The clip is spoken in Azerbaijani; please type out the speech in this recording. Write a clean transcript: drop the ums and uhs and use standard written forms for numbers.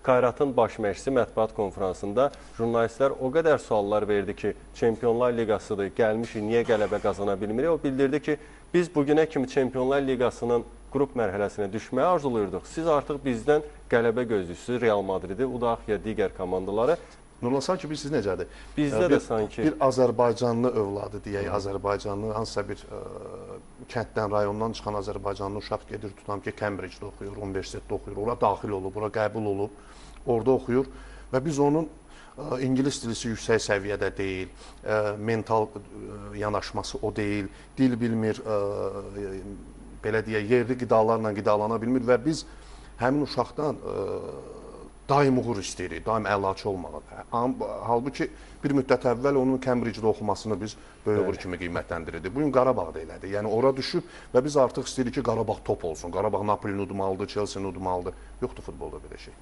Kayratın baş məşqçisi mətbuat konfransında jurnalistlər o qədər suallar verdi ki, Çempionlar Liqasıdır, gəlmişik, niyə qələbə qazana bilmirik? O bildirdi ki, biz bugünə kimi Çempionlar Liqasının qrup mərhələsinə düşməyi arzuluyurduq. Siz artıq bizdən qələbə gözlüksünüz, Real Madridi, udaq ya digər komandaları. Nurlan, sanki biz siz necədir? Bizdə də sanki bir Azərbaycanlı övladı deyək, Azərbaycanlı hansısa bir kənddən, rayondan çıxan Azərbaycanlı uşaq gedir, tutam ki, Cambridge-də oxuyur, universitetdə oxuyur, ora daxil olub, ora qəbul olub, orada oxuyur və biz onun İngilis dilisi yüksək səviyyədə deyil, mental yanaşması o deyil, dil bilmir, belə deyək, yerli qidalarla qidalana bilmir və biz həmin uşaqdan daim uğur istəyirik, daim əlaçı olmalı. Halbuki bir müddət əvvəl onun Cambridge-də oxumasını biz böyük uğur kimi qiymətləndirirdik. Bugün Qarabağda elədi. Yəni ora düşüb və biz artıq istəyirik ki, Qarabağ top olsun. Qarabağ Napolini udmalıdır, Chelsea-ni udmalıdır. Yoxdur futbolda belə şey.